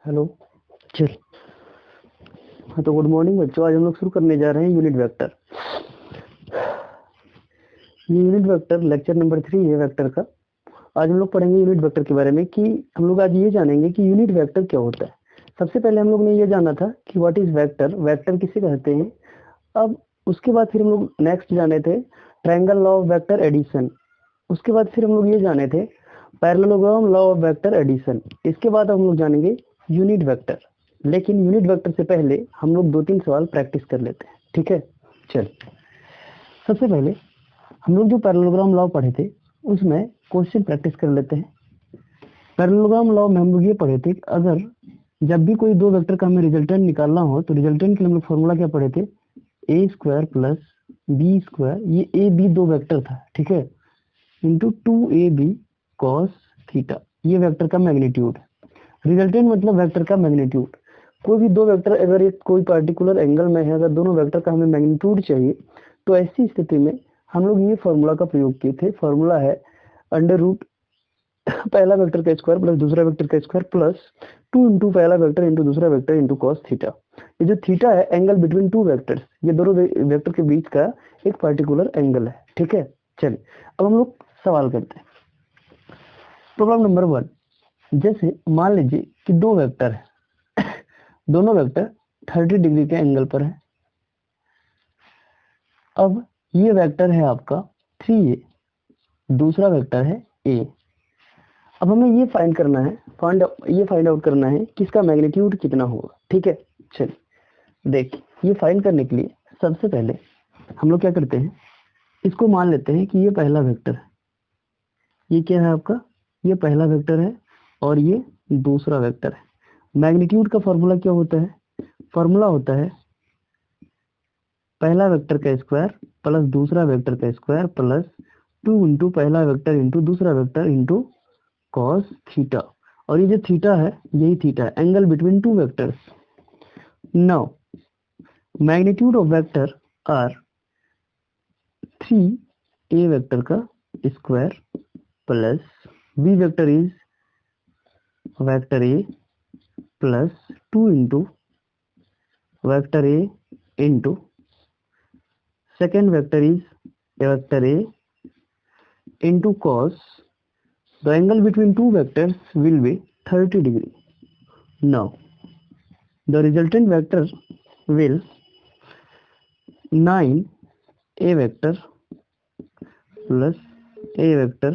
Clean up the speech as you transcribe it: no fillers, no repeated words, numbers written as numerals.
Hello. चल। हाँ तो गुड मॉर्निंग बच्चों, आज हम लोग शुरू करने जा रहे हैं यूनिट वेक्टर। ये यूनिट वेक्टर लेक्चर नंबर 3 है वेक्टर का। आज हम लोग पढ़ेंगे यूनिट वेक्टर के बारे में कि हम लोग आज ये जानेंगे कि यूनिट वेक्टर क्या होता है। सबसे पहले हम लोग ने ये जाना था कि व्हाट इज वेक्टर, वेक्टर किसे कहते हैं। अब उसके बाद फिर हम लोग नेक्स्ट जाने थे triangle law of vector addition. उसके बाद फिर हम लोग ये जाने थे parallelogram law of vector addition. इसके बाद हम लोग जानेंगे यूनिट वेक्टर। लेकिन यूनिट वेक्टर से पहले हम लोग 2-3 सवाल प्रैक्टिस कर लेते हैं, ठीक है। चल, सबसे पहले हम लोग जो पैरेललोग्राम लॉ पढ़े थे उसमें क्वेश्चन प्रैक्टिस कर लेते हैं। पैरेललोग्राम लॉ में हम लोग ये पढ़े थे कि अगर जब भी कोई दो वेक्टर का हमें रिजल्टेंट निकालना हो तो रिजल्टेंट के लिए हम लोग फॉर्मूला क्या पढ़े थे, ए स्क्वायर प्लस बी स्क्वायर। ये ए बी दो वेक्टर था, ठीक है, इंटू 2ab cos थीटा। ये वेक्टर का मैग्नीट्यूड है। रिजल्टेंट मतलब वेक्टर का मैग्नीट्यूड। कोई भी दो वेक्टर अगर एक कोई पार्टिकुलर एंगल में है, अगर दोनों वेक्टर का हमें मैग्नीट्यूड चाहिए तो ऐसी स्थिति में हम लोग ये फॉर्मूला का प्रयोग किए थे। फॉर्मूला है अंडर रूट पहला वेक्टर का स्क्वायर प्लस दूसरा वेक्टर का स्क्वायर प्लस 2 इंटू पहला वेक्टर इंटू दूसरा वेक्टर इंटू कॉस थीटा। ये जो थीटा है एंगल बिटवीन टू वेक्टर्स, ये दोनों वेक्टर के बीच का एक पार्टिकुलर एंगल है, ठीक है। चलिए अब हम लोग सवाल करते हैं। प्रॉब्लम नंबर 1, जैसे मान लीजिए कि दो वेक्टर है, दोनों वेक्टर 30 डिग्री के एंगल पर है। अब ये वेक्टर है आपका 3a, दूसरा वेक्टर है a। अब हमें ये फाइंड करना है, फाइंड आउट करना है कि इसका मैग्नीट्यूड कितना होगा, ठीक है। चलिए देखिए, ये फाइंड करने के लिए सबसे पहले हम लोग क्या करते हैं, इसको मान लेते हैं कि ये पहला वेक्टर है। ये क्या है आपका, ये पहला वेक्टर है और ये दूसरा वेक्टर है। मैग्नीट्यूड का फॉर्मूला क्या होता है, फॉर्मूला होता है पहला वेक्टर का स्क्वायर प्लस दूसरा वेक्टर का स्क्वायर प्लस 2 इंटू पहला वेक्टर इंटू दूसरा वेक्टर इंटू कॉस थीटा। और ये जो थीटा है यही थीटा है, angle between two vectors. Now magnitude of vector R 3a vector का square plus b vector is vector a plus 2 into vector a into second vector is vector a into cos. The angle between two vectors will be 30 degree. Now the resultant vector will 9a vector plus a vector